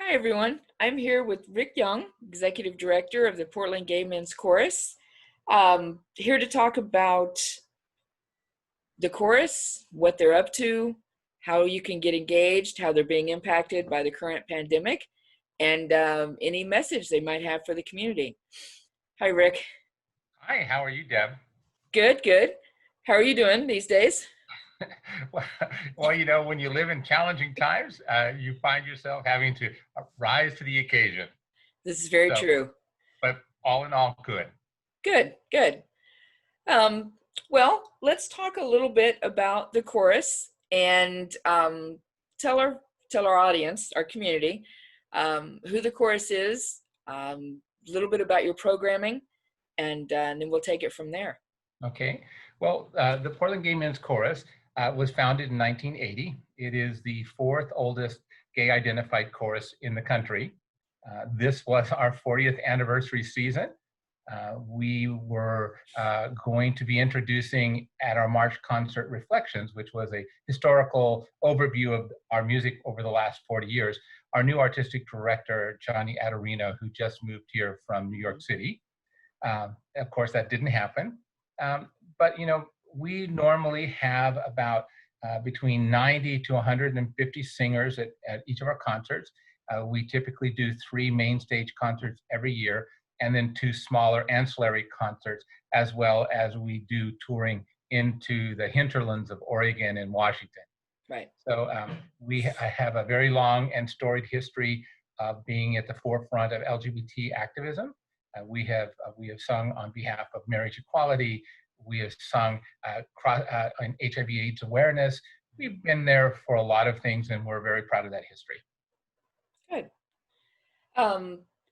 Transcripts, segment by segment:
Hi, everyone. I'm here with Rick Young, Executive Director of the Portland Gay Men's Chorus. Here to talk about the chorus, what they're up to, how you can get engaged, how they're being impacted by the current pandemic, and any message they might have for the community. Hi, Rick. Hi, how are you, Deb? Good, good. How are you doing these days? Well, when you live in challenging times, you find yourself having to rise to the occasion. This is very So, true. but all in all, good. Good, good. Um, well, let's talk a little bit about the chorus and tell our tell our audience, our community, who the chorus is, a little bit about your programming, and then we'll take it from there. Okay. Well, the Portland Gay Men's Chorus was founded in 1980. It is the fourth oldest gay identified chorus in the country. This was our 40th anniversary season. We were going to be introducing at our March concert Reflections, which was a historical overview of our music over the last 40 years, our new artistic director, Johnny Adarino, who just moved here from New York City. Of course, that didn't happen. But, we normally have about between 90 to 150 singers at each of our concerts. We typically do 3 main stage concerts every year, and then 2 smaller ancillary concerts, as well as we do touring into the hinterlands of Oregon and Washington. Right. So I have a very long and storied history of being at the forefront of LGBT activism. We have sung on behalf of marriage equality. We have sung on HIV/AIDS awareness. We've been there for a lot of things, and we're very proud of that history. Good.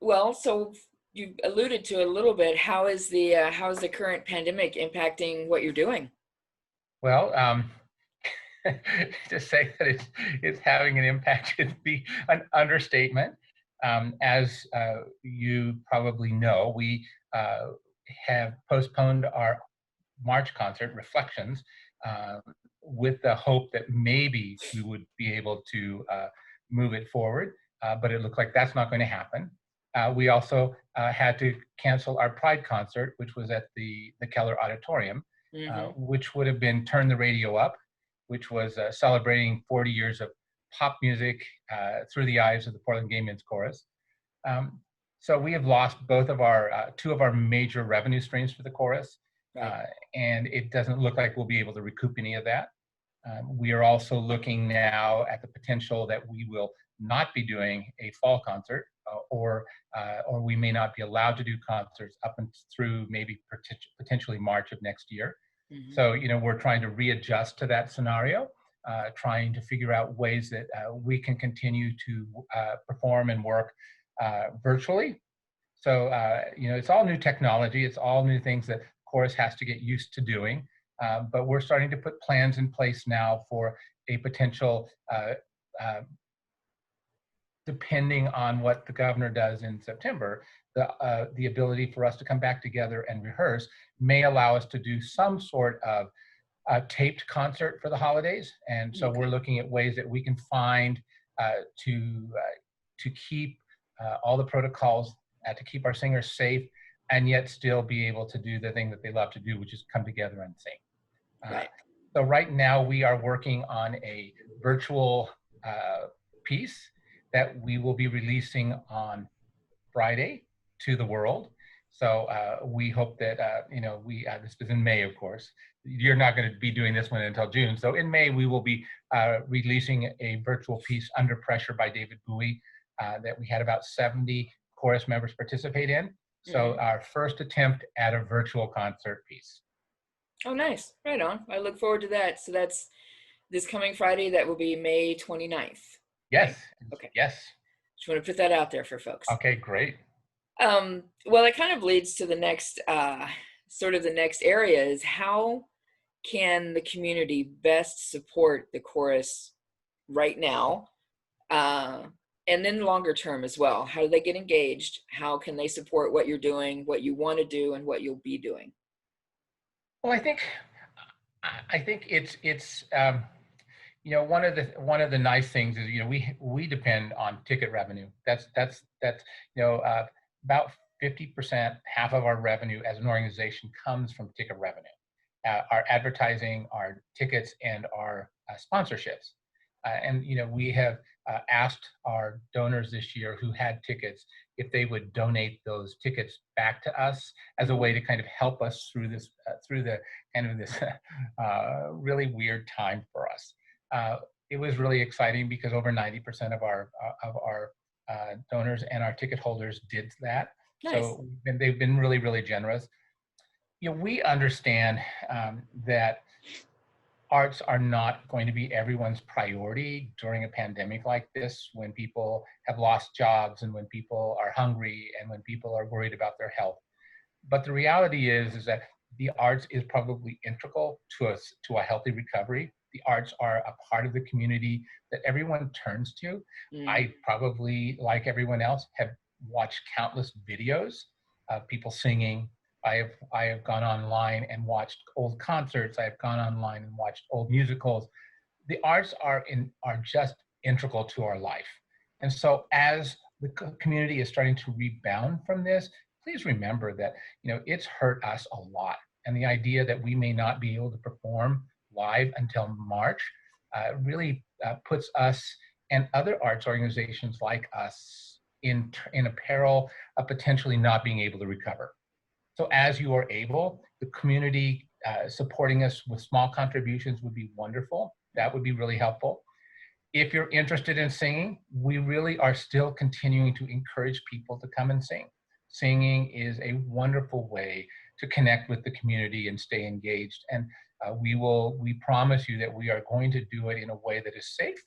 Well, so you alluded to a little bit. How is the current pandemic impacting what you're doing? Well, to say that it's having an impact would be an understatement. As you probably know, we have postponed our March concert, Reflections, with the hope that maybe we would be able to move it forward, but it looks like that's not going to happen. We also had to cancel our Pride concert, which was at the Keller Auditorium, which would have been Turn the Radio Up, which was celebrating 40 years of pop music through the eyes of the Portland Gay Men's Chorus. So we have lost both of our 2 of our major revenue streams for the chorus, Right. and it doesn't look like we'll be able to recoup any of that. We are also looking now at the potential that we will not be doing a fall concert, or we may not be allowed to do concerts up and through maybe potentially March of next year. So, we're trying to readjust to that scenario, trying to figure out ways that we can continue to perform and work virtually. So, it's all new technology. It's all new things that chorus has to get used to doing. But we're starting to put plans in place now for a potential, depending on what the governor does in September, the ability for us to come back together and rehearse may allow us to do some sort of taped concert for the holidays. And so we're looking at ways that we can find to keep all the protocols, to keep our singers safe, and yet still be able to do the thing that they love to do, which is come together and sing. Right. So right now we are working on a virtual piece that we will be releasing on Friday to the world. So we hope that, this is in May, of course. You're not going to be doing this one until June. So in May, we will be releasing a virtual piece, Under Pressure by David Bowie, that we had about 70 chorus members participate in. So our first attempt at a virtual concert piece. Oh, nice. Right on. I look forward to that. So that's this coming Friday. That will be May 29th. Yes. Right? Okay. Yes. Just want to put that out there for folks. Okay, great. Well, it kind of leads to the next, sort of the next area is how can the community best support the chorus right now? And then longer term as well. How do they get engaged? How can they support what you're doing, what you want to do, and what you'll be doing? Well, I think one of the nice things is, we depend on ticket revenue. That's about 50%, half of our revenue as an organization comes from ticket revenue. Our advertising, our tickets, and our sponsorships. And we have asked our donors this year who had tickets if they would donate those tickets back to us as a way to kind of help us through this, through the kind of this really weird time for us. It was really exciting because over 90% of our donors and our ticket holders did that. Nice. So they've been really, really generous. We understand that arts are not going to be everyone's priority during a pandemic like this, when people have lost jobs and when people are hungry and when people are worried about their health. But the reality is that the arts is probably integral to a healthy recovery. The arts are a part of the community that everyone turns to. I probably, like everyone else, have watched countless videos of people singing. I have gone online and watched old concerts. I have gone online and watched old musicals. The arts are just integral to our life. And so as the community is starting to rebound from this, please remember that it's hurt us a lot. And the idea that we may not be able to perform live until March really puts us and other arts organizations like us in a peril of potentially not being able to recover. So as you are able, the community supporting us with small contributions would be wonderful. That would be really helpful. If you're interested in singing, we really are still continuing to encourage people to come and sing. Singing is a wonderful way to connect with the community and stay engaged. And we promise you that we are going to do it in a way that is safe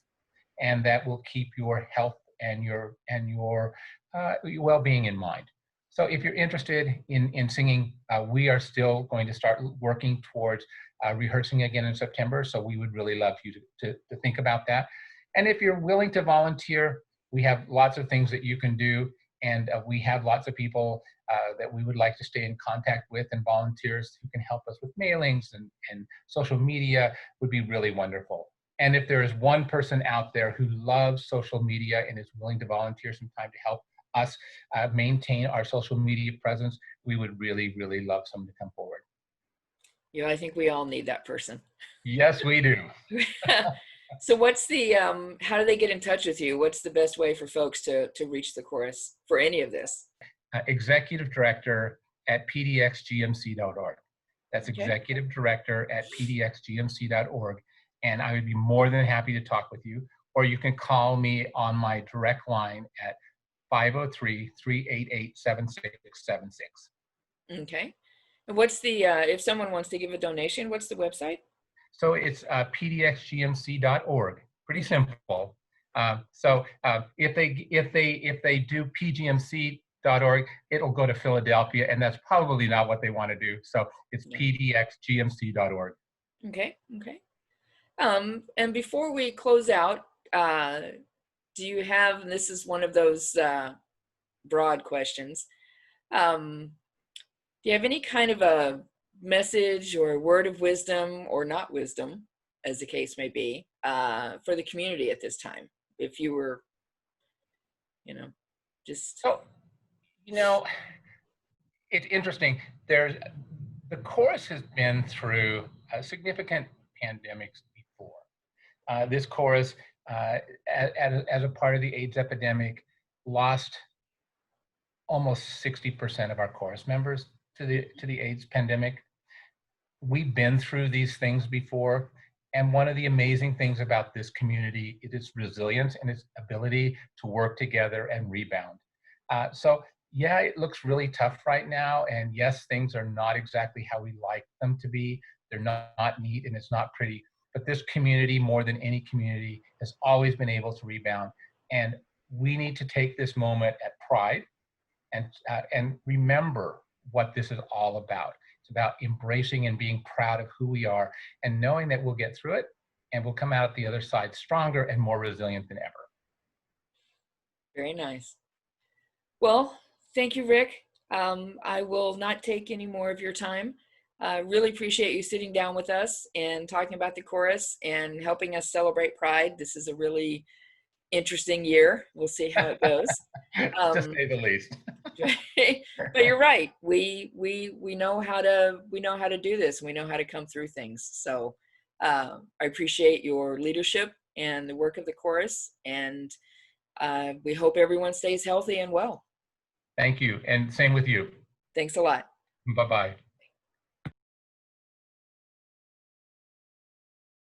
and that will keep your health and your well-being in mind. So if you're interested in singing, we are still going to start working towards rehearsing again in September. So we would really love you to think about that. And if you're willing to volunteer, we have lots of things that you can do. And we have lots of people that we would like to stay in contact with, and volunteers who can help us with mailings and social media would be really wonderful. And if there is one person out there who loves social media and is willing to volunteer some time to help us maintain our social media presence, we would really, really love someone to come forward. Yeah, I think we all need that person. Yes, we do. So what's the, how do they get in touch with you? What's the best way for folks to reach the chorus for any of this? Executive Director at pdxgmc.org. That's Okay. Executive Director at pdxgmc.org. And I would be more than happy to talk with you. Or you can call me on my direct line at 503-388-7676. Okay. And what's the, if someone wants to give a donation, what's the website? So it's pdxgmc.org. Pretty simple. If they do pgmc.org, it'll go to Philadelphia, and that's probably not what they want to do. So it's pdxgmc.org. Okay. Okay. And before we close out, do you have, and this is one of those broad questions, do you have any kind of a message or a word of wisdom, or not wisdom, as the case may be, for the community at this time? If you were, just... So, it's interesting. The chorus has been through significant pandemics before. This chorus, as a part of the AIDS epidemic, lost almost 60% of our chorus members to the AIDS pandemic. We've been through these things before, and one of the amazing things about this community is its resilience and its ability to work together and rebound. So yeah, it looks really tough right now, and yes, things are not exactly how we like them to be. They're not neat, and it's not pretty. But this community, more than any community, has always been able to rebound. And we need to take this moment at pride and remember what this is all about. It's about embracing and being proud of who we are, and knowing that we'll get through it and we'll come out the other side stronger and more resilient than ever. Very nice. Well, thank you, Rick. I will not take any more of your time. Really appreciate you sitting down with us and talking about the chorus and helping us celebrate Pride. This is a really interesting year. We'll see how it goes. To say the least. But you're right. We know how to do this. We know how to come through things. So I appreciate your leadership and the work of the chorus, and we hope everyone stays healthy and well. Thank you, and same with you. Thanks a lot. Bye-bye.